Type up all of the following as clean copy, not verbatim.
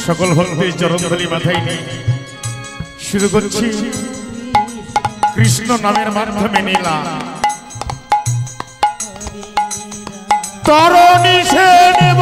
সকল ভক্তি চরণধুলি মাথায় নিয়ে শুরু করছি কৃষ্ণ নামের মাধ্যমে নীলা তরণী সে নেব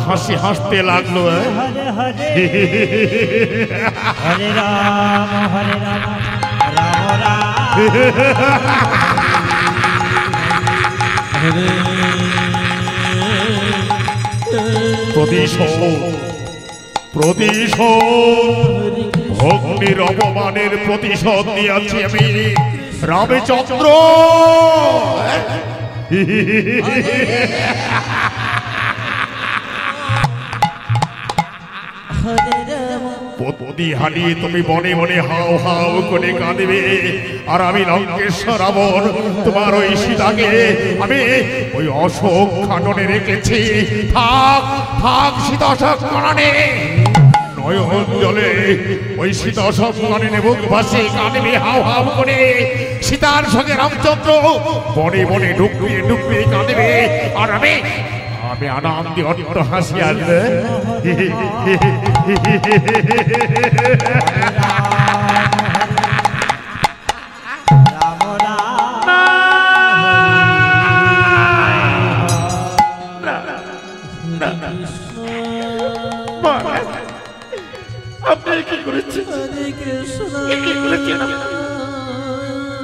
হাসি হাসতে লাগলো। হরে রাম রাম রাম প্রতিশোধ ভগ্নির অপমানের প্রতিশোধ নিয়েছি আমি রামচন্দ্র। প্রতিহানি তুমি বনে বনে হাও হাও করে কাঁদবে, আর আমি লঙ্কেশ্বর রাবণ তোমার ওই সীতাকে আমি ওই অশোক খাননে রেখেছি। থাক থাক সীতা অশোক খাননে, নয়ন জলে ওই সীতা সম্মানে নেবুক ভাসে কাঁদবে হাও হাও করে সীতার সঙ্গে রামচন্দ্র বনে বনে ডুববে ডুববে কাঁদবে আর আমি আনন্দে অট্ট হাসি আসবে আপনি কি করেছেন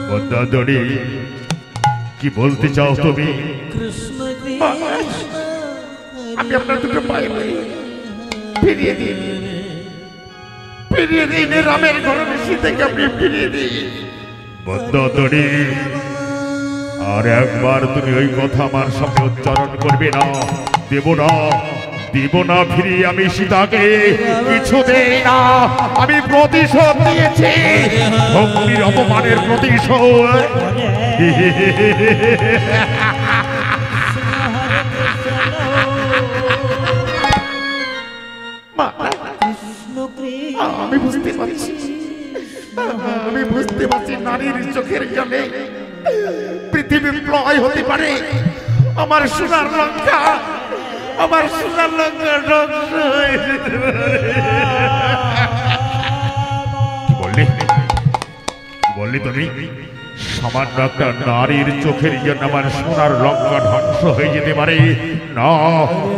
বদ্দাদড়ি কি বলতে চাও তুমি আমি আপনার দুটো পায়ে ফিরিয়ে দিন রামের ঘরে সীতাকে আপনি ফিরিয়ে দিন বদ্দাদড়ি আর একবার তুমি ওই কথা আমার সামনে উচ্চারণ করবে না দেব না ফিরিয়ে আমি সীতাকে কিছু দেই না আমি প্রতিশোধ নিয়েছি ভক্তির অপমানের প্রতিশোধ আমি বুঝতে পারছি নারীর চোখের জলে পৃথিবী প্রলয় হতে পারে আমার সোনার লঙ্কা ধ্বংস হয়ে যেতে পারে বললি তুমি সামান্য একটা নারীর চোখের জন্য আমার সোনার লঙ্কা ধ্বংস হয়ে যেতে পারে না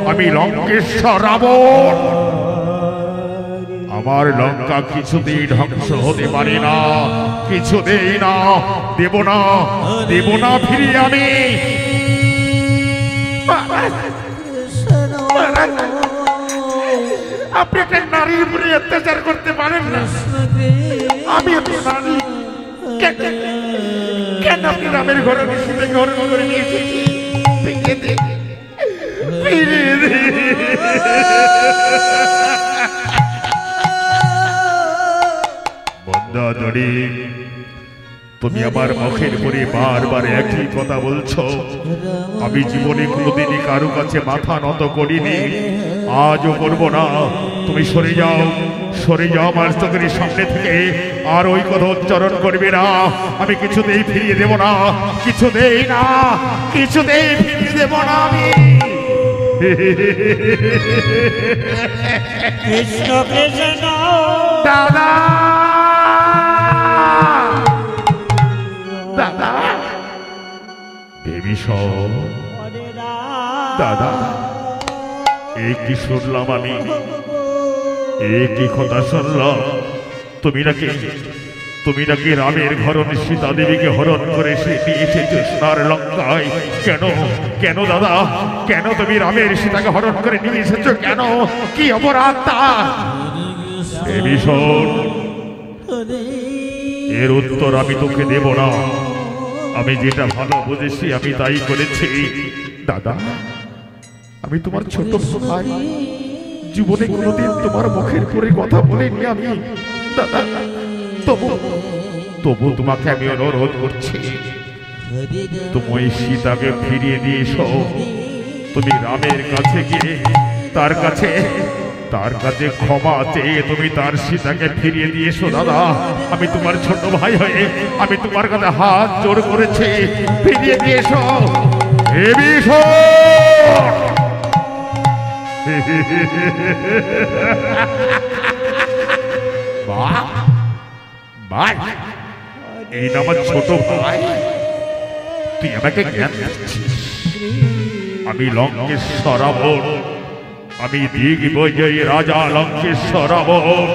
আমি লঙ্কেশ্বর রাবণ আমার লঙ্কা কিছুতেই ধ্বংস হতে পারে না কিছুতেই না দেব না ফিরিয়ে আমি আপনি একটা নারীর উপরে অত্যাচার করতে পারেন না আমি নারী কেন আপনি রামের ঘরে ঘর করে নিয়ে এসেছি বন্দাদড়ি তুমি আমার মুখের উপরে বারবার একই কথা বলছো আমি জীবনে কোনোদিনই কারো কাছে মাথা নত করিনি আজও করবো না তুমি সরে যাও আমার চোখের সামনে থেকে আর ওই কথা উচ্চারণ করবে না আমি কিছুতেই ফিরিয়ে দেব না কিছুতেই ফিরিয়ে দেব না আমি কৃষ্ণ কৃষ্ণ দাদা বিভীষণ দাদা এই কি শুনলাম আমি কি কথা শুনলাম তুমি নাকি রামের ঘরণ সীতা দেবীকে হরণ করে সে নিয়ে এসেছো সোনার লঙ্কায় কেন দাদা কেন তুমি রামের সীতাকে হরণ করে নিয়ে এসেছো কেন কি অপরাধ তা বিভীষণ এর উত্তর আমি তোকে দেব না আমি যেটা ভালো বুঝেছি আমি তাই করেছি দাদা আমি তোমার ছোট ভাই জীবনে কোনোদিন তোমার মুখের পরে কথা বলিনি আমি দাদা তবু তোমাকে আমি অনুরোধ করছি তুমি সীতাকে ফিরিয়ে দিয়ে এসো তুমি রামের কাছে গিয়ে তার কাছে ক্ষমা চেয়ে তুমি তার সীতাকে ফিরিয়ে দিয়ে এসো দাদা আমি তোমার ছোট ভাই হয়ে আমি তোমার কাছে হাত জোর করেছি ফিরিয়ে দিয়ে এসো ভাই এই আমার ছোট ভাই তুই আমাকে জ্ঞান দিচ্ছিস আমি লঙ্কেশ্বর রাবণ আমি দিগ্বিজয়ী রাজা লঙ্কেশ্বর রাবণ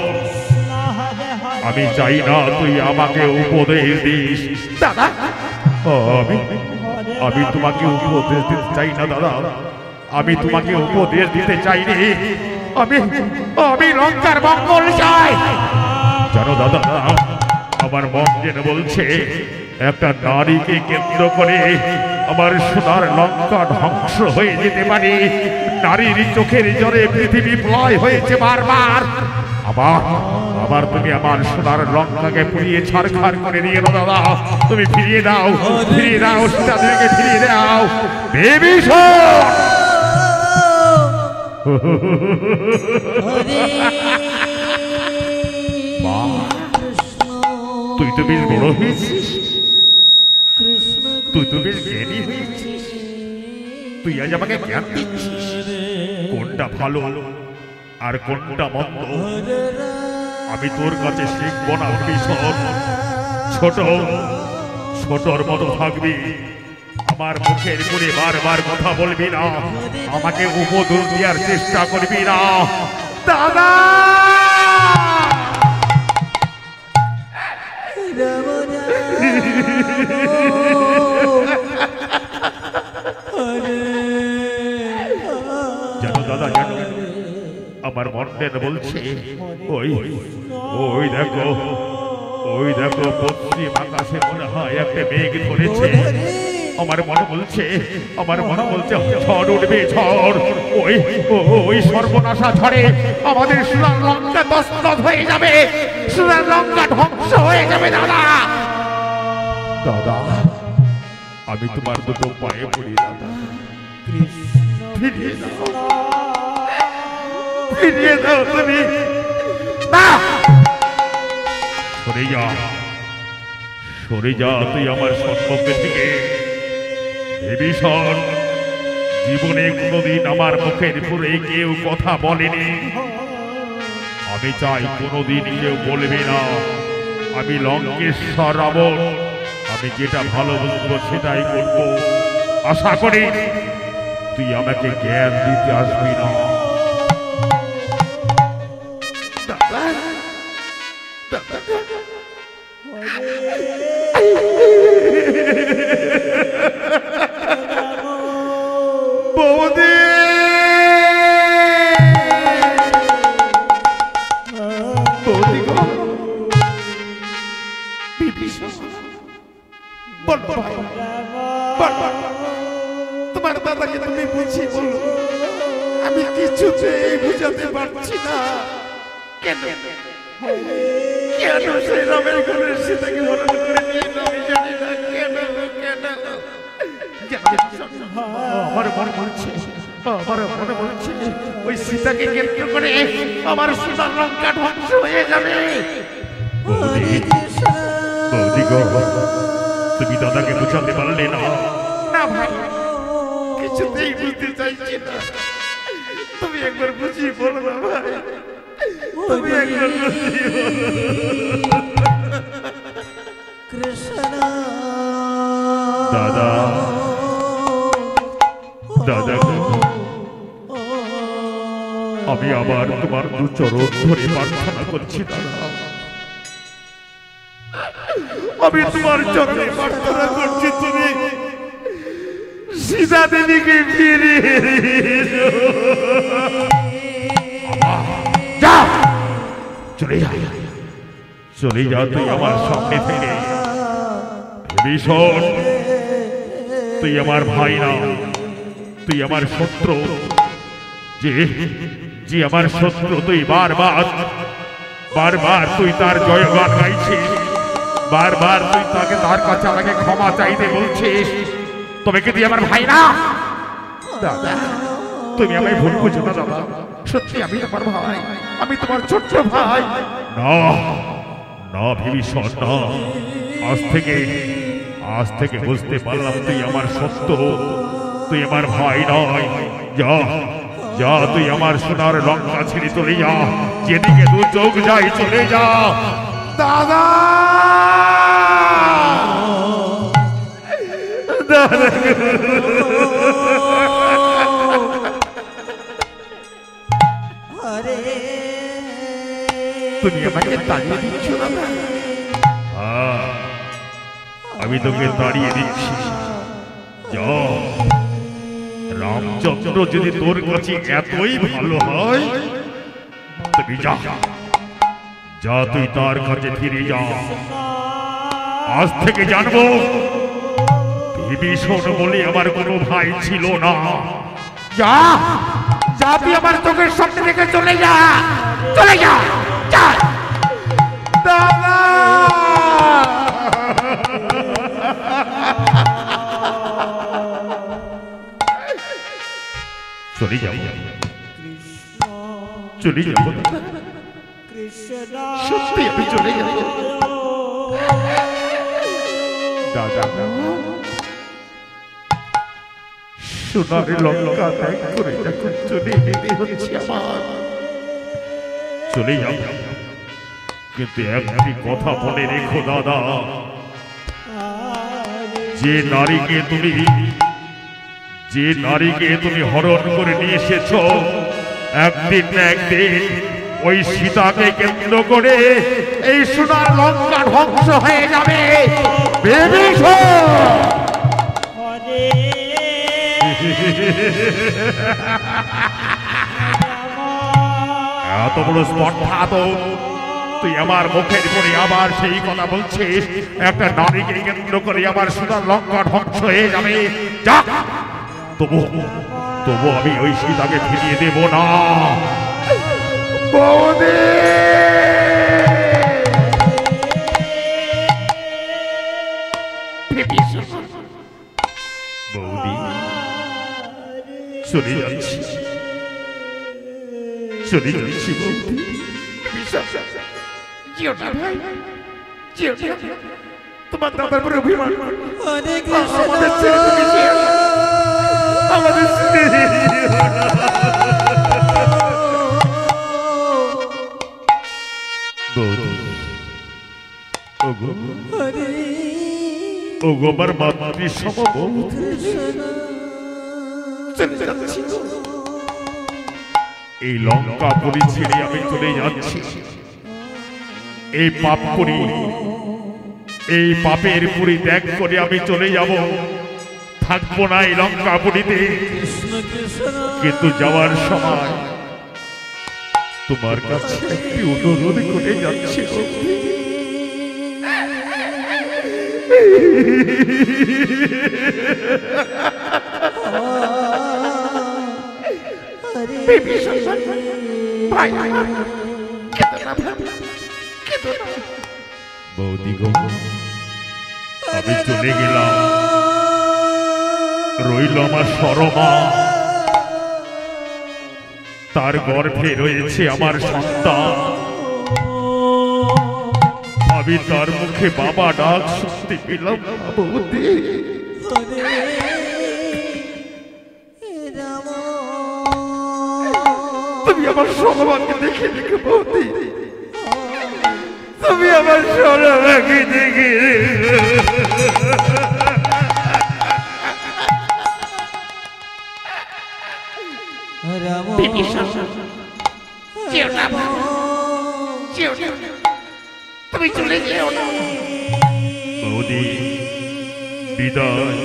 আমি চাই না তুই আমাকে উপদেশ দিস দাদা আমি তোমাকে উপদেশ দিতে চাই না দাদা আমি তোমাকে উপদেশ দিতে চাইনি আমি লঙ্কার মঙ্গল চাই জানো দাদা আমার মন যেন বলছে একটা নারীকে কেন্দ্র করে আমার সোনার লঙ্কা ধ্বংস হয়ে যেতে পারে নারীর চোখের জলে পৃথিবী প্রলয় হয়েছে বারবার আবার তুমি আমার সোনার লঙ্কাকে পুড়িয়ে ছারখার করে নিয়ে এলো দাদা তুমি ফিরিয়ে দাও সীতাদেবীকে ফিরিয়ে দাও বিভীষণ তুই তো বেশ বড় হয়েছিস, তুই তো বেশ জ্ঞানী হয়েছিস, তুই আজ আমাকে জ্ঞান দিচ্ছিস কোনটা ভালো আর কোনটা মন্দ আমি তোর কাছে শিখব না বিভীষণ। ছোট ছোটর মতো থাকবি, আমার মুখের করে বারবার কথা বলবি না, আমাকে উপদূর দেওয়ার চেষ্টা করবি না। দাদা জানো দাদা, জানো আমার মন্ডেন বলছে ওই ওই দেখো, ওই দেখো পশ্চিম আকাশে মনে হয় একটা মেঘ ধরেছে। আমার মনে বলছে, আমার মনে বলছে ঝড় উঠবে, ঝড়। ওই ওই সর্বনাশা ঝড়ে আমাদের সোনার লঙ্কা তছনছ হয়ে যাবে, সোনার লঙ্কা ধ্বংস হয়ে যাবে। দাদা দাদা আমি তোমার দুটো পায়ে পড়ি দাদা, ফিরিয়ে দাও, ফিরিয়ে দাও তুমি। না, সরে যা, সরে যা তুই আমার সম্মুখে থেকে। বিভীষণ, জীবনে কোনোদিন আমার মুখের উপরে কেউ কথা বলেনি, আমি চাই কোনোদিন কেউ বলবে না। আমি লঙ্কেশ্বর রাবণ, আমি যেটা ভালো বুঝবো সেটাই করব। আশা করি তুই আমাকে জ্ঞান দিতে আসবি না। বৌদি বৌদি গো, বিভীষণ বলো ভাই, তোমার দাদাকে তুমি বুঝিয়ে বলো, আমি কিছুতেই বুঝাতে পারছি না। কেন কেন সেই রামের গুণের সীতাকে হরণ করে নিয়ে আমি জানি না কেন কেন। আমার মনে বলছে, আমার মনে বলছে ওই সীতাকে কেন্দ্র করে আমার সোনার লঙ্কা ধ্বংস হয়ে যাবে। বৌদি গো, তুমি দাদাকে বুঝাতে পারলে না? না ভাই, কিছুতেই বুঝতে চাইছি না। তুমি একবার বুঝিয়ে বলো না ভাই, তুমি একবার বুঝিয়ে বলো। দাদা দাদা, আমি আবার তোমার দু চরণ ধরে প্রার্থনা করছি দাদা, আমি তোমার চরণে প্রার্থনা করছি, তুমি সীতা দেবীকে ফিরিয়ে যা, চলে যা, চলে যা তুই আমার সামনে থেকে। বিভীষণ, তুই আমার ভাই না, তুই আমার শত্রু। যে যে আমার শত্রু, তুই বারবার বারবার তুই তার জয়গান গাইছিস, বারবার তুই তাকে তার কাছে আমাকে ক্ষমা চাইতে বলছিস, তবে কি তুই আমার ভাই না? দাদা তুমি আমায় ভুল বুঝো না দাদা, সত্যি আমি তোমার ভাই, আমি তোমার ছোট্ট ভাই। না না বিভীষণ, না, আজ থেকে বুঝতে পারলাম তুই আমার শত্রু, তুই আমার ভাই নয়। যা যা, তুই আমার সোনার লঙ্কা ছেড়ে চলে যা, যেদিকে দু চোখ যাই চলে যা। দাদা দাদা তুমি আমাকে তাড়িয়ে দিচ্ছ দাদা? আমি তোকে তাড়িয়ে দিচ্ছি। যা, রামচন্দ্র যদি তোর কাছে এতই ভালো হয়, তুমি যা যা, তুই তার কাছে ফিরে যা। আজ থেকে জানবো বিভীষণ বলে আমার কোনো ভাই ছিল না। যা যা, তুই আমার চোখের সামনে থেকে চলে যা, চলে যা, যা। দাদা চলে যাব, চলে যাব, সত্যি আমি চলে যাব। দাদা সোনার লঙ্কা ত্যাগ করে যখন চলে যেতে হচ্ছে আমার, চলে যাব, কিন্তু একটি কথা মনে রেখো দাদা, যে নারীকে তুমি হরণ করে নিয়ে এসেছো, একদিন না একদিন ওই সীতাকে কেন্দ্র করে এই সোনার লঙ্কা ধ্বংস হয়ে যাবে। এত বড় স্পর্ধা তো তুই আমার মুখের পরে আবার সেই কথা বলছিস, একটা নারীকে কেন্দ্র করে আবার সোনার লঙ্কা ধ্বংস হয়ে যাবে। যাক, তবু আমি ওই সীতাকে ফিরিয়ে দেব না। বৌদি বৌদি চলে যাচ্ছি বৌদি। তোমার দাদার পরে অভিমান আমাদের এই লঙ্কা পুরি ছেড়ে আমি চলে যাচ্ছি। এই পাপ করি, এই পাপের পুরি ত্যাগ করে আমি চলে যাব, থাকবো না এই লঙ্কা পুরীতে। কিন্তু যাওয়ার সময় তোমার কাছে একটি অনুরোধ করে যাচ্ছি। বৌদি গো, আমি চলে গেলাম, রইল আমার সরমা, তার গর্ভে রয়েছে আমার সন্তান। আমি তার মুখে বাবা ডাক শুনতে পেলাম না বৌদি। তুমি আমার সরমাকে দেখে দেখে বৌদি, তুমি আমার সরমাকে দেখে তুমি চলে যেও না বৌদি। বিদায়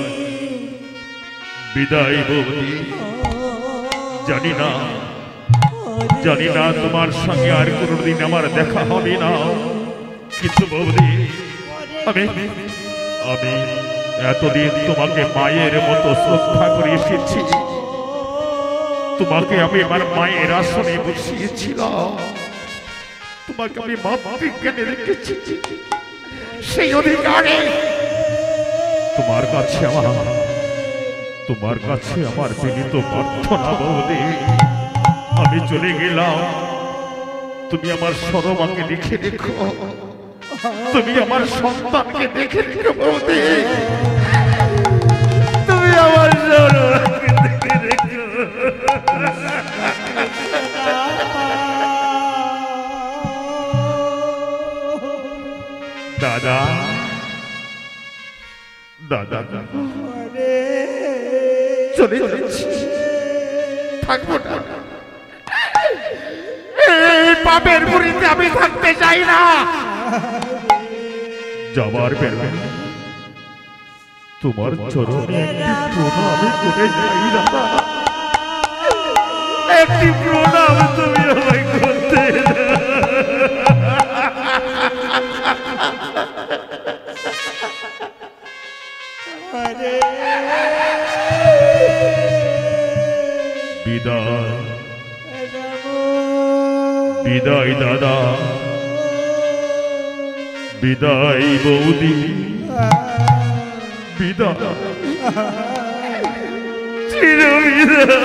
বিদায় বৌদি। জানি না তোমার সঙ্গে আর কোনোদিন আমার দেখা হবে না, কিন্তু বৌদি আমি এতদিন তোমাকে মায়ের মতো শ্রদ্ধা করে এসেছি। তোমাকে আমি আমার মায়ের আসনে বসিয়েছিলাম, তোমাকে আমি মাতৃজ্ঞানে রেখেছি। সেই অধিকারে তোমার কাছে আমার বিনীত প্রার্থনা বৌদি, আমি চলে গেলাম, তুমি আমার সরমাকে দেখে রেখো, তুমি আমার সন্তানকে দেখে রেখো বৌদি, তুমি আমার সরমাকে দেখে রেখো। দাদা দাদা চলে যাচ্ছি, থাকবো না, এই পাপের পুরীতে আমি থাকতে চাই না। যাবার বেলা তোমার চরণে একটি প্রণাম করে যাই দাদা, একটি প্রণাম তুমি আমায় করতে। বিদায় বিদায় দাদা, বিদায় বৌদি, বিদায় চিরবিদায়।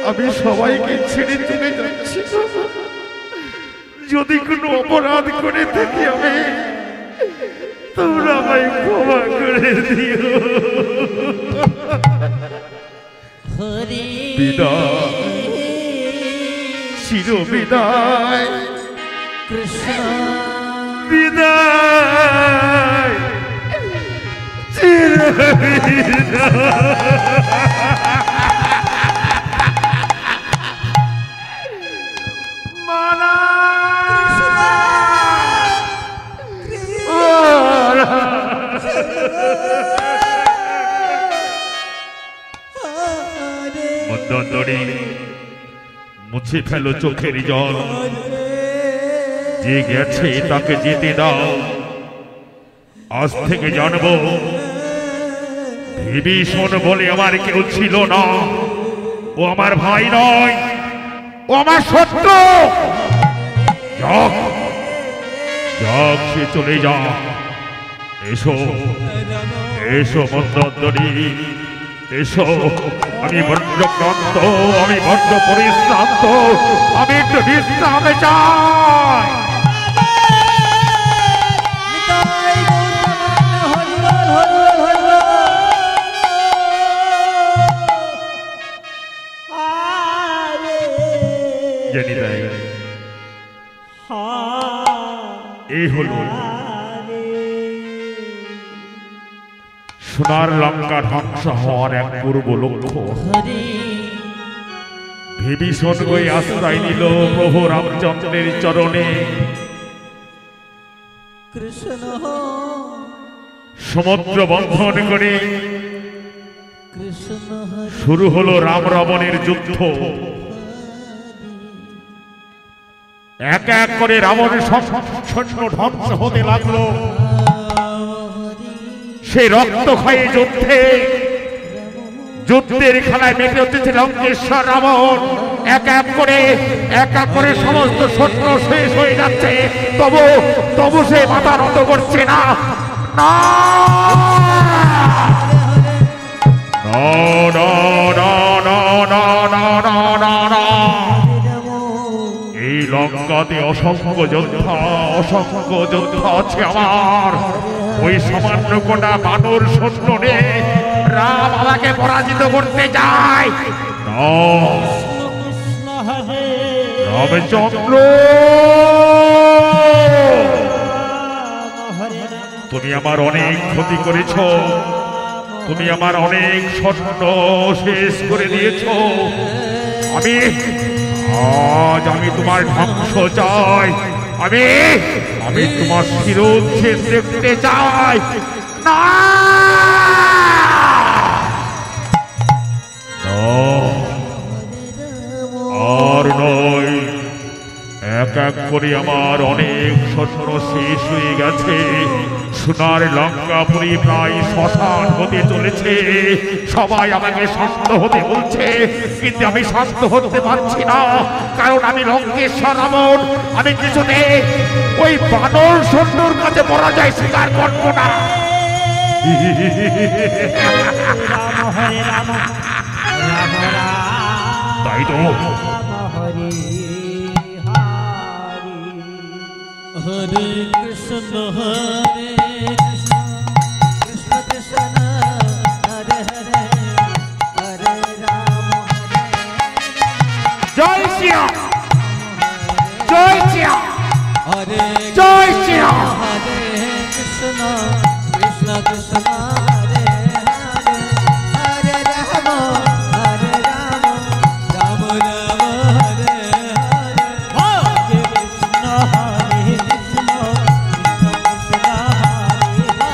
আমি সবাইকে ছেড়ে চলে যাচ্ছি। যদি কোনো অপরাধ করে থাকি আমি, তোমরা আমায় ক্ষমা করে দিও। বিদায়, চির বিদায়, কৃষ্ণ বিদায়, চির মুছে ফেলো চোখের জল, যে গেছে তাকে যেতে দাও। আজ থেকে জানবো বিভীষণ বলে আমার কেউ ছিল না। ও আমার ভাই নয়, ও আমার শত্রু। যাক যাক, সে চলে যা। এসো এসো মন্দোদরী, এসো। আমি বড্ড ক্লান্ত, আমি বড্ড পরিশ্রান্ত, আমি একটু বিশ্রামে চাই। জানি তাই, এই হলো সোনার লঙ্কা ধ্বংস হওয়ার এক পূর্ব লক্ষ্য। বিভীষণ ওই আশ্রয় নিল প্রভু রামচন্দ্রের চরণে। সমুদ্র বন্ধন করে শুরু হলো রাম রাবণের যুদ্ধ। এক এক করে রাবণের সৈন্য ধ্বংস হতে লাগলো। সেই রক্তক্ষয়ী যুদ্ধের খেলায় মেতে উঠেছে লঙ্কেশ্বর রাবণ। এক এক করে সমস্ত সৈন্য শেষ হয়ে যাচ্ছে, তবু সে মাথা নত করছে না। এই লঙ্কাতে অসংখ্য যোদ্ধা আছে আমার। ওই সামান্য কোটা বানর সৈন্য নিয়ে রাম আমাকে পরাজিত করতে যায়। রামচন্দ্র, তুমি আমার অনেক ক্ষতি করেছ, তুমি আমার অনেক সৈন্য শেষ করে দিয়েছ। আমি তোমার ধ্বংস চাই। আমি তোমার শিরোচ্ছেদ দেখতে চাই। না, আর নয়। এক এক করে আমার অনেক সৈন্য শেষ হয়ে গেছে। সোনার লঙ্কাপুরী প্রায় শ্মশান হতে চলেছে। সবাই আমাকে শান্ত হতে বলছে, কিন্তু আমি শান্ত হতে পারছি না, কারণ আমি লঙ্কেশ্বর রাবণ। আমি কিছুতে ওই বানর সৈন্যর কাছে পরাজয় স্বীকার করব না। তাই তো হরে কৃষ্ণ হরে কৃষ্ণ, কৃষ্ণ কৃষ্ণ হরে হরে, হরে রাম হরে। জয় শ্রীরাম, জয় শ্রীরাম, হরে জয় শ্রীরাম। হরে কৃষ্ণ, কৃষ্ণ কৃষ্ণ হরে হরে, হরে রাম, হরে রাম, রাম রাম হরে হরে, হরে কৃষ্ণ হরে কৃষ্ণ, কৃষ্ণ কৃষ্ণ হরে হরে,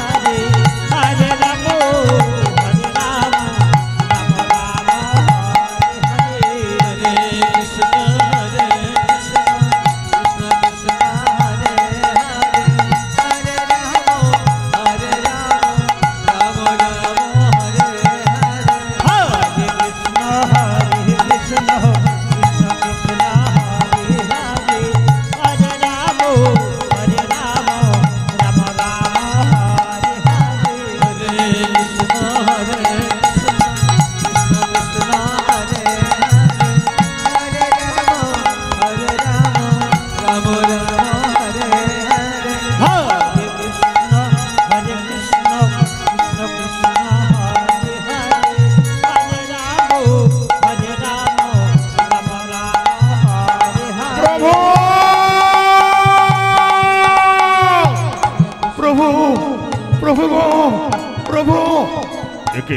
একে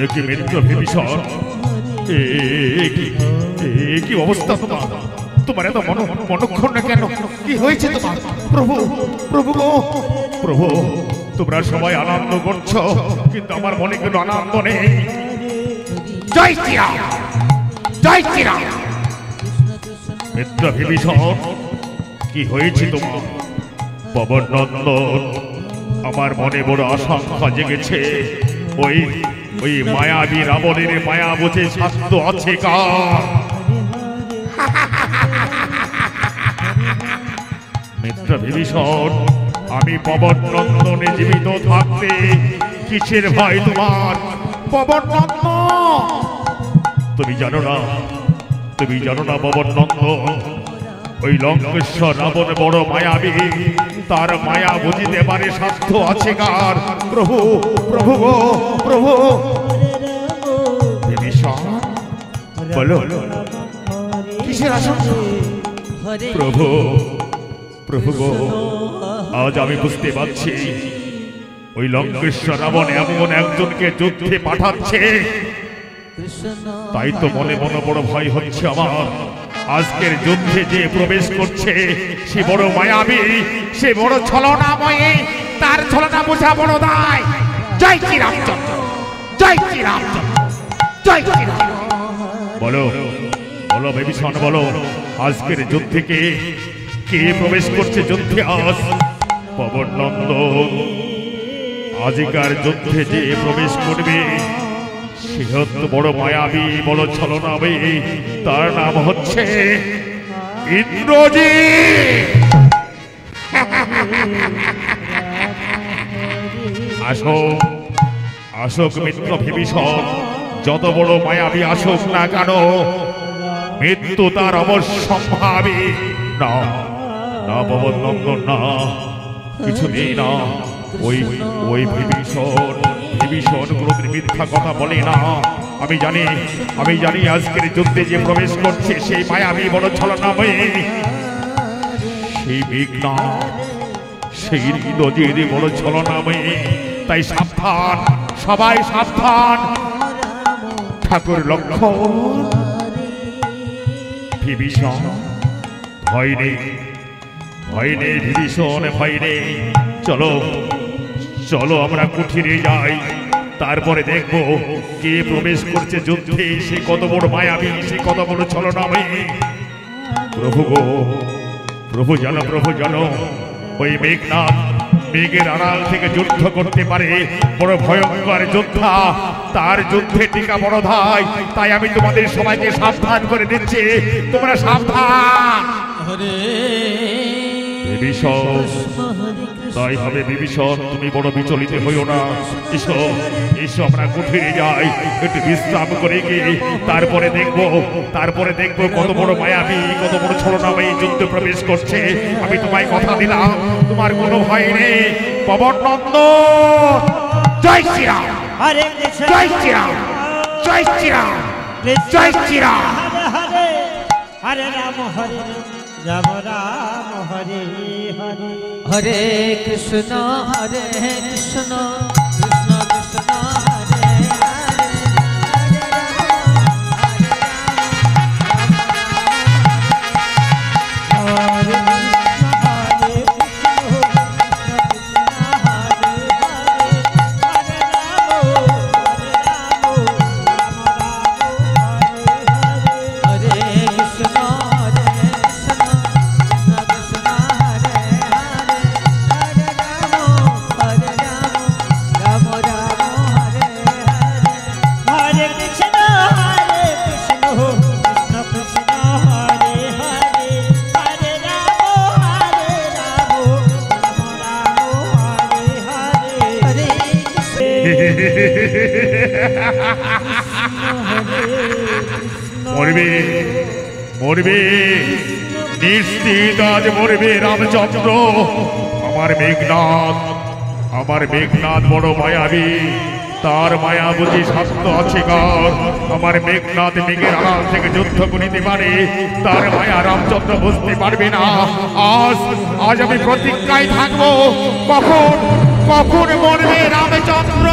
একে মিত্র বিভীষণ, কি অবস্থা তোমার? তোমার এত মনক্ষণ না কেন? কি হয়েছে তোমার? প্রভু প্রভু গো প্রভু, তোমরা সবাই আনন্দ করছো, কিন্তু আমার মনে কোনো আনন্দ নেই। জয় শ্রীরাম, জয় শ্রীরাম। মিত্র বিভীষণ, কি হয়েছে তোমার? পবন নন্দন, আমার মনে বড় আশঙ্কা জেগেছে। ওই মায়াবী রাবণের মায়া বুঝে স্বাস্থ্য আছে কার? মিত্র বিভীষণ, আমি পবন নন্দনে জীবিত থাকতে কিসের ভয় তোমার? পবন নন্দন, তুমি জানো না পবন নন্দন, ওই লঙ্কেশ্বর রাবণ বড় মায়াবী, তার মায়া বুঝিতে পারে স্বাস্থ্য আছে কার? প্রভু প্রভু গো প্রভু। বিভীষণ, বলো কিসের আশঙ্কা? প্রভু প্রভু গো, আজ আমি বুঝতে পারছি ওই লঙ্কেশ্বর রাবণ এমন একজনকে যুদ্ধে পাঠাচ্ছে, তাই তো মনে মনে বড় ভয় হচ্ছে আমার। আজকের যুদ্ধে যে প্রবেশ করছে সে বড় মায়াবী, সে বড় ছলনাময়ী, তার ছলনা বোঝা বড় দায়। জয় শ্রীরামচন্দ্র, জয় শ্রীরামচন্দ্র, জয় শ্রীরাম। বলো বলো বিভীষণ, বলো আজকের যুদ্ধে কে প্রবেশ করছে যুদ্ধে আজ? পবন নন্দন, আজিকার যুদ্ধে যে প্রবেশ করবে সে হচ্ছে বড় মায়াবী, বড় ছলনাময়ী, তার নাম হচ্ছে ইন্দ্রজিৎ। আসুক মিত্র বিভীষণ, যত বড় মায়াবী আসুক না কেন, মৃত্যু তার অবশ্যম্ভাবী। না না পবন নন্দন, না কিছুদিন না। ওই বিভীষণ কোনোদিন মিথ্যা কথা বলে না। আমি জানি আজকের যুদ্ধে যে প্রবেশ করছে সেই মায়াবী বড় ছলনাময়ী, সেই মেঘনাদ, সেই ইন্দ্রজিৎ বড় ছলনাময়ী। তাই সাবধান, সবাই সাবধান। ঠাকুর লক্ষ্মণ, বিভীষণ, ভয় নেই বিভীষণ, ভয় নেই। চলো আমরা কুঠিরে যাই, তারপরে দেখবো কে প্রবেশ করছে যুদ্ধে, সে কত বড় মায়াবী, সে কত বড় ছলনাময়ী। প্রভু গো প্রভু জানো ওই মেঘনাদ মেঘের আড়াল থেকে যুদ্ধ করতে পারে, বড় ভয়ঙ্কর যোদ্ধা, তার যুদ্ধে টিকা বড় ধাই। তাই আমি তোমাদের সবাইকে সাবধান করে দিচ্ছি, তোমরা সাবধান। বিভীষণ, তাই হবে বিভীষণ, তুমি বড় বিচলিত হইও না। এসো আমরা কুঠিরে যাই, একটু বিশ্রাম করে গিয়ে তারপরে দেখবো কত বড় মায়াবী, কত বড় ছলনাময়ী যুদ্ধে প্রবেশ করছে। আমি তোমায় কথা দিলাম, তোমার কোনো ভয় নেই। পবন নন্দন, জয় শ্রীরাম, জয় শ্রীরাম, জয় শ্রীরাম, জয় শ্রীরাম। হরে রাম রাম রাম হরে হরে, হরে কৃষ্ণ হরে কৃষ্ণ, কৃষ্ণ কৃষ্ণ হরে হরে, হরে রাম হরে রাম, হরে মরবে নিশ্চিত, আজ মরবে রামচন্দ্র। আমার মেঘনাদ বড় মায়াবী, তার মায়া বুঝি স্বাস্থ্য আছে কার? আমার মেঘনাদ মেঘের আড়াল থেকে যুদ্ধ করিতে পারে, তার মায়া রামচন্দ্র বুঝতে পারবে না। আজ আমি প্রতিজ্ঞায় থাকবো, কখন মরবে রামচন্দ্র।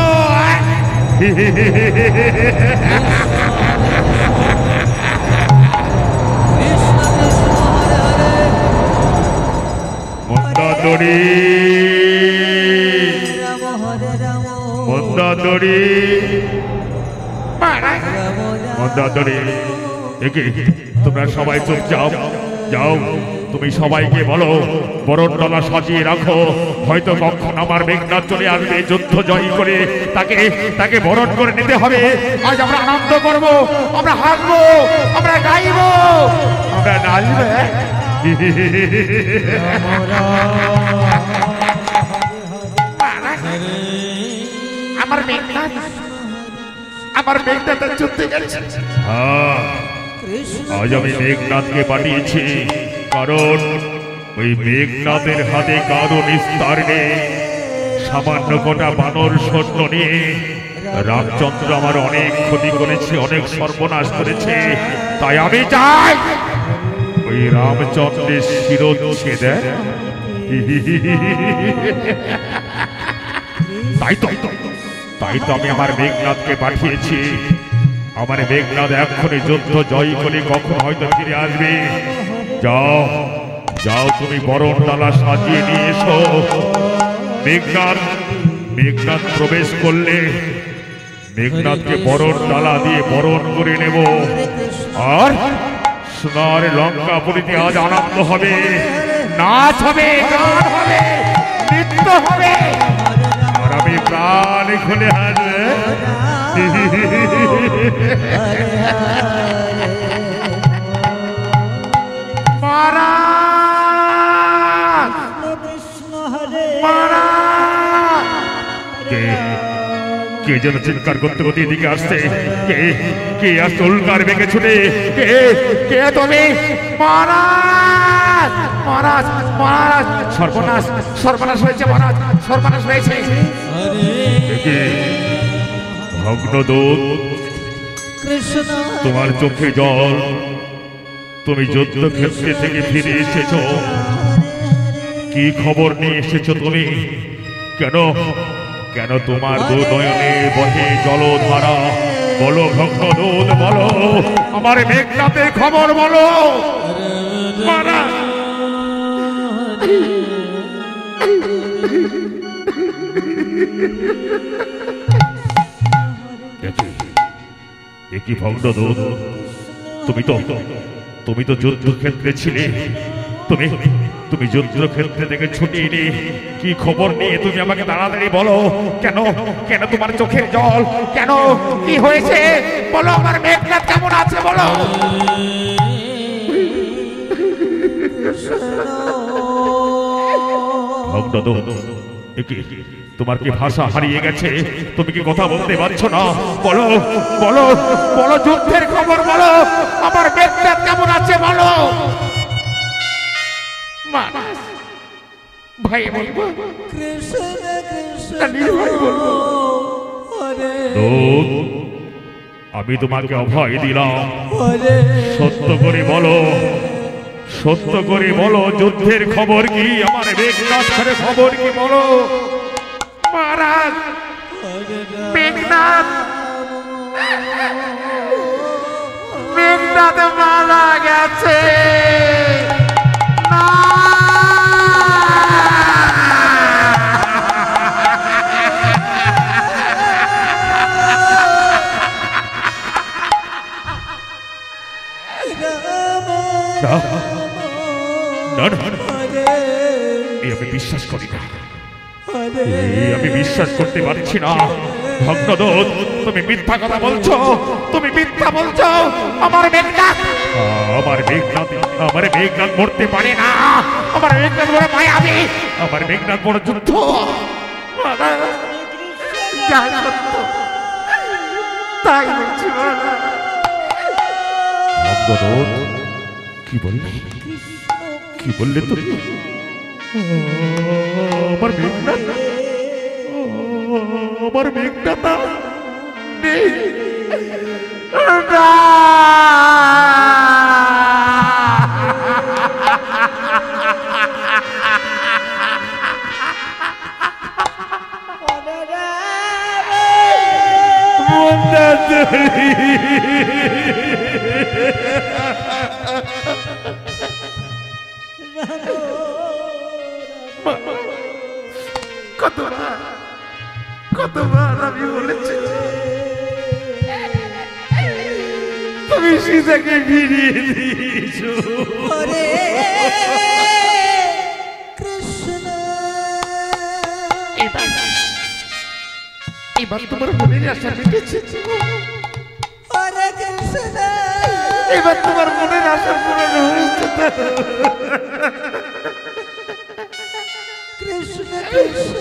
মন্দাদরি মন্দাদরি মন্দাদরি একে তোমরা সবাই চুপ যাও যাও তুমি সবাইকে বলো বরণডালা সাজিয়ে রাখো হয়তো কখন আমার মেঘনাথ চলে আসবে যুদ্ধ জয় করে তাকে বরণ করে নিতে হবে আজ আমরা আনন্দ করব আমরা হাসবো আমরা গাইবো আমরা নাচবো আমার মেঘনাথ যুদ্ধে গেছে আজ আমি মেঘনাথকে পাঠিয়েছি কারণ ওই মেঘনাথের হাতে কারো নিস্তার নেই সামান্য কটা বানর সৈন্য নিয়ে রামচন্দ্র আমার অনেক ক্ষতি করেছে অনেক সর্বনাশ করেছে তাই আমি চাই ওই রামচন্দ্রের শিরোচ্ছেদ তাই তো আমি আমার মেঘনাথকে পাঠিয়েছি আমার মেঘনাথ এক্ষুনি যুদ্ধ জয় করে কখন হয়তো ফিরে আসবে যাও যাও তুমি বরণডালা সাজিয়ে নিয়ে এসো মেঘনাথ প্রবেশ করলে মেঘনাথকে বরণডালা দিয়ে বরণ করে নেব আর সোনার লঙ্কাপুরীতে আজ আনন্দ হবে নাচ হবে গান হবে নৃত্য হবে আর আমি প্রাণ খুলে হাসবে কে যেন চিৎকার করতে করতে এদিকে আসছে কে আসছে উল্কার বেগে ছুটে কে তুমি মহারাজ মহারাজ মহারাজ সর্বনাশ সর্বনাশ হয়েছে মহারাজ সর্বনাশ হয়েছে ভগ্নদূত তোমার চোখে জল তুমি যুদ্ধক্ষেত্রে থেকে ফিরে এসেছো কি খবর নিয়ে এসেছো তুমি কেন কেন তোমার দু নয়নে বহে জলধারা বলো ভগ্নদূত বলো আমার মেঘনাথের খবর বলো একই ভগ্নদূত তুমি তো যুদ্ধক্ষেত্রে ছিলে তুমি যুদ্ধক্ষেত্রে থেকে ছুটি নি কি খবর নিয়ে তুমি আমাকে তাড়াতাড়ি বলো কেন কেন তোমার চোখের জল কেন কি হয়েছে বলো আমার মেঘনাথ কেমন আছে বলো ভগ্নদূত তোমার কি ভাষা হারিয়ে গেছে তুমি কি কথা বলতে পারছো না বলো বলো বলো যুদ্ধের খবর বলো আমার মেঘনাথ কেমন আছে বলো ভাই বলবো আমি তোমাকে অভয় দিলাম সত্য করে বলো যুদ্ধের খবর কি আমার মেঘনাথের খবর কি বলো মহারাজ মেঘনাথ মারা গেছে আমি বিশ্বাস করি না আমি বিশ্বাস করতে পারছি না ভগ্নদূত তুমি মিথ্যা কথা বলছো তুমি মিথ্যা বলছো আমার মেঘনাথ মরতে পারে না আমার মেঘনাথ বড় মায়াবী আমার মেঘনাথ বড় যুদ্ধ তাই বলছি ভগ্নদূত কি বললে তুমি আমার মেঘনাথ নেই মন্দাদরি কতবার আমি বলেছি তুমি সীতাকে ফিরিয়ে দিয়েছো। কৃষ্ণ এবার তোমার মনের আশা মিটেছে। হরে কৃষ্ণ এবার তোমার মনের আশা পূরণ হয়েছে। কৃষ্ণ কৃষ্ণ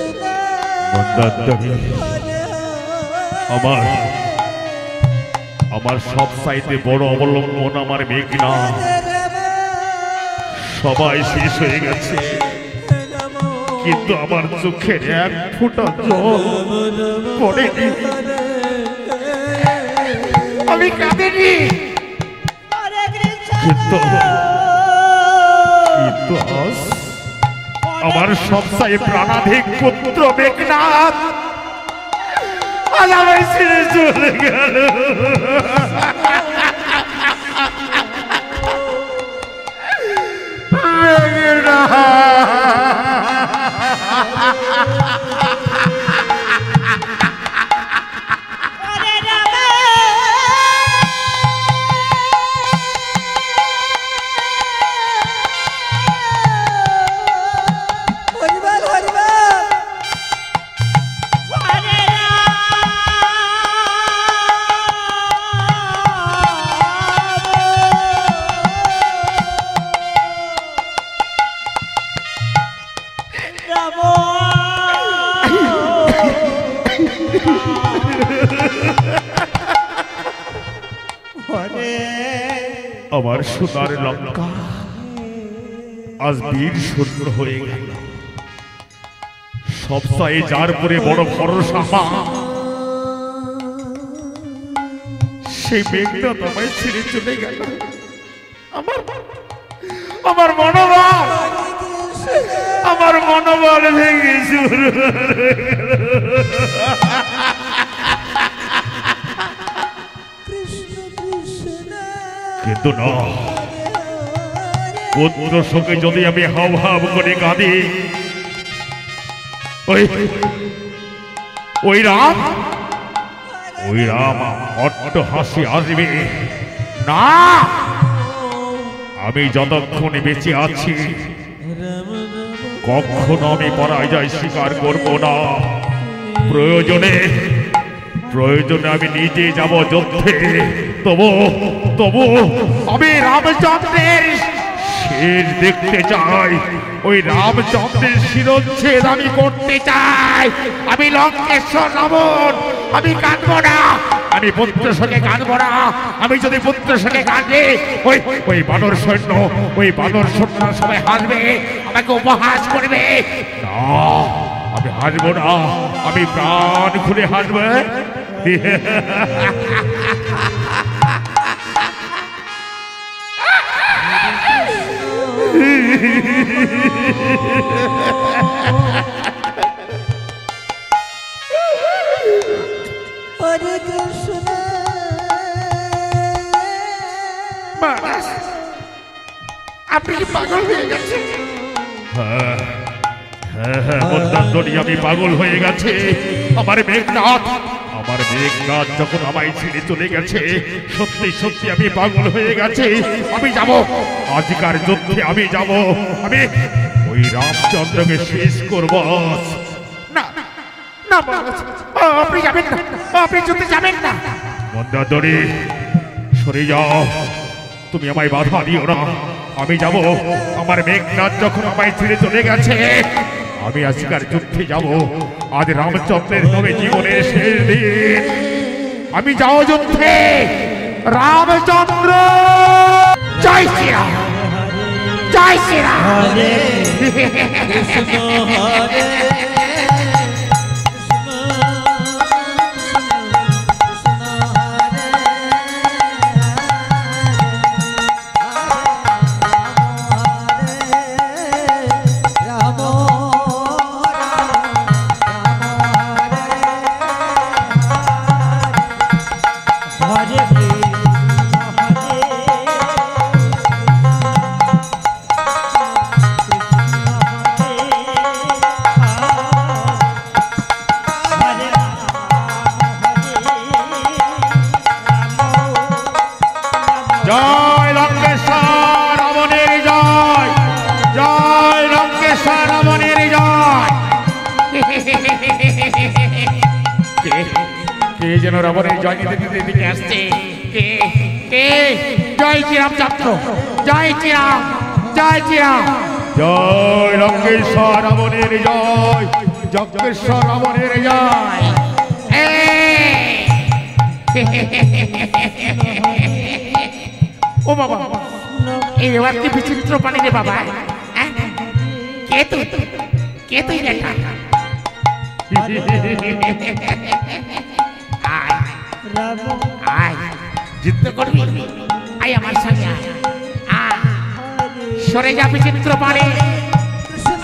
মন্দাদরি আমার আমার সব সাইডে বড় অবলম্বন আমার মেঘনা সবাই শেষ হয়ে গেছে, কিন্তু আমার চোখের এক ফোঁটা জল পড়েনি। আমি কাঁদিনি, কিন্তু আজ আমার সবসাই প্রাণাধিক পুত্র মেঘনাথ আজ আমায় ছেড়ে চলে গেল। আমার সোনার লঙ্কা আজ বীর শূন্য হয়ে গেল। সবসাই যার পরে বড় ভরসা সেই মেঘটা তোমায় ছেড়ে চলে গেল। আমার মনোবল ভেঙে চুর। কিন্তু না, পুত্র শোকে যদি আমি হাব হাব করে কাঁদি, ওই রাম অট্ট হাসি আসবে না। আমি যতক্ষণ বেঁচে আছি কখনো আমি পরাজয় স্বীকার করব না। প্রয়োজনে আমি নিজে যাব যুদ্ধে, তবু আমি রামচন্দ্রের শেষ দেখতে চাই। ওই রামচন্দ্রের শিরচ্ছেদ আমি করতে চাই। আমি লঙ্কেশ্বর রাবণ, আমি কাঁদবো না, আমি পুত্র সঙ্গে কাঁদবো না। আমি যদি পুত্র সঙ্গে কাঁদে ওই বানর সৈন্য সবাই হাসবে, আমাকে উপহাস করবে। না, আমি হাসবো না, আমি প্রাণ খুলে হাসবো। হরে কৃষ্ণ আপনি কি পাগল হয়ে গেছেন? মন্দাদরি আমি পাগল হয়ে গেছে। আমার মেঘনাথ যখন আমায় ছেড়ে চলে গেছে, সত্যি আমি পাগল হয়ে গেছে। আমি যাব, আজকার যুদ্ধে আমি যাব। আমি ওই রামচন্দ্রকে শেষ করব। না না মহারাজ, আপনি যাবেন না, আপনি যুদ্ধে যাবেন না। মন্দাদরি সরে যাও, তুমি আমায় বাধা দিও না। আমি যাব। আমার মেঘনাথ যখন আমায় ছেড়ে চলে গেছে, আমি আজকার যুদ্ধে যাব। আজ রামচন্দ্রের হবে জীবনের শেষ দিন। আমি যাও যুদ্ধে। রামচন্দ্র জয় শ্রীরাম, জয় শ্রীরাম। হরে কৃষ্ণ হরে কে যেন রাবণের জয় নিতে নিতে দিকে আসছে। কে কে? জয় শ্রীরামচন্দ্র, জয় শ্রীরাম, জয় শ্রীরাম। জয় লঙ্কেশ্বর রাবণের জয়, যজ্ঞেশ্বর রাবণের জয়। ও বাবা, এই এবার কি বিচিত্র পানি রে বাবা। কে তুই? কে তুই দেখা? আয়, যুদ্ধ করবি? আয় আমার সঙ্গে আয়। সরে যা বিচিত্র পানি,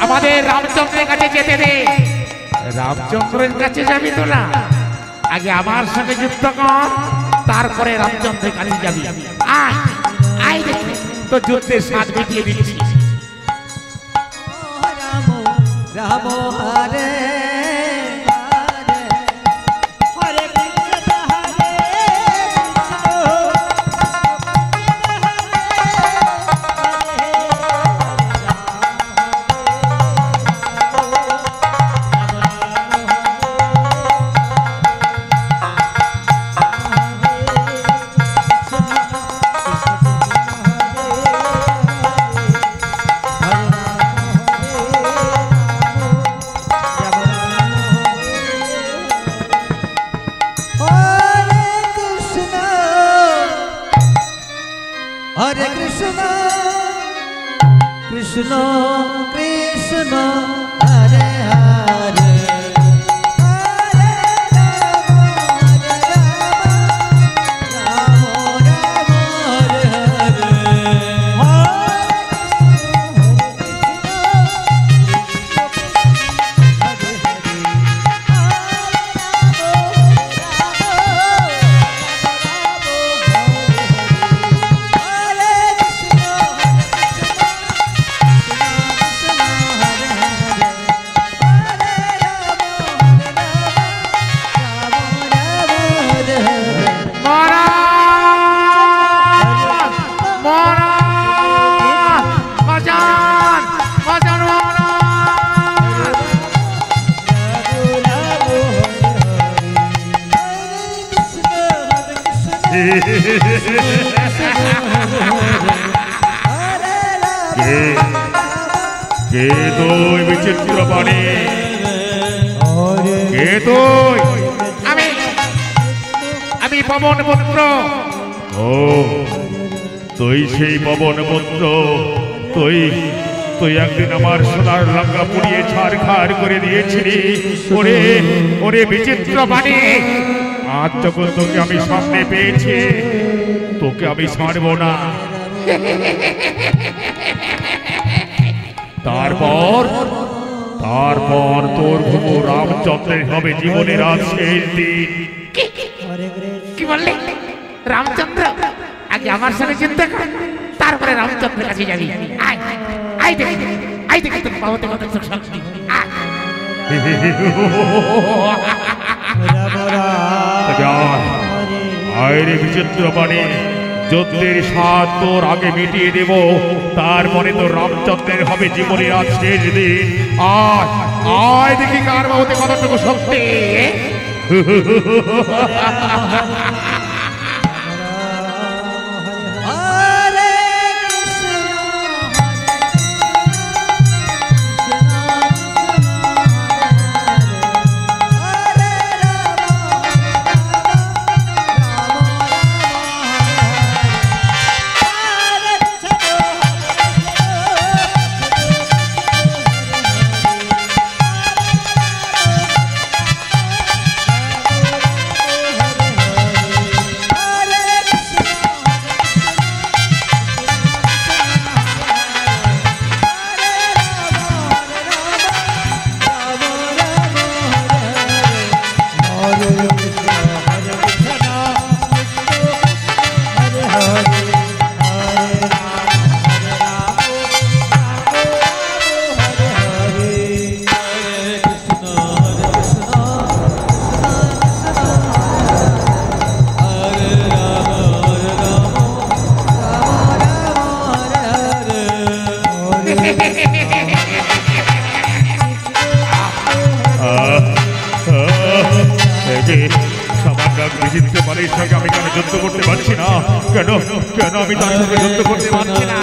আমাদের রামচন্দ্রের কাছে যেতে দে। রামচন্দ্রের কাছে যাবি তো না, আগে আমার সঙ্গে যুদ্ধ কর, তারপরে রামচন্দ্রের কাছে যাবি। আয় আয়, দেখি তো যুদ্ধের স্বাদ মিটিয়ে দিচ্ছি। রাম হরে হরে কৃষ্ণ হরে কৃষ্ণ কৃষ্ণ হরে হরে হরে রাম হরে রাম রাম হরে হরে কে তুই বিচিত্র পানি? কে তুই? আমি পবন পুত্র। ও, তুই সেই পবন পুত্র। তুই তুই একদিন আমার সোনার লঙ্কা পুড়িয়ে ছাড়খাড় করে দিয়েছিলি। ওরে ওরে বিচিত্র পানি, আজ যখন তোকে আমি সামনে পেয়েছি, তোকে আমি ছাড়বো না। তারপর তারপর তোর প্রভু রামচন্দ্রের হবে জীবনের আজ শেষ দিন। কি বললে? রামচন্দ্র? আগে আমার সঙ্গে চিন্তা কর, তারপরে রামচন্দ্রের কাছে যাবি। আয় আয়, দেখি আয়, দেখি তোর পাওয়াতে কত শক্তি। আয় রে বিচিত্র পানি, যুদ্ধের স্বাদ তোর আগে মিটিয়ে দেব, তারপরে তোর রামচন্দ্রের হবে জীবনের আজ শেষ দিন। আয় আয়, দেখি কার বাহুতে কতটুকু শক্তি। বিচিত্র বালির সঙ্গে আমি কেন যুদ্ধ করতে পারছি না? কেন কেন আমি তার সঙ্গে যুদ্ধ করতে পারছি না?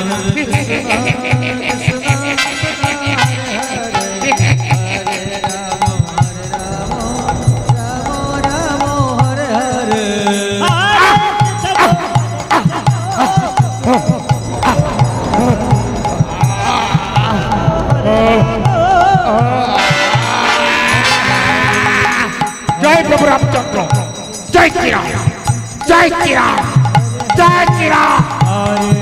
জয় প্রভু রামচন্দ্র, জয় শ্রীরাম, জয় শ্রীরাম, জয় শ্রীরাম।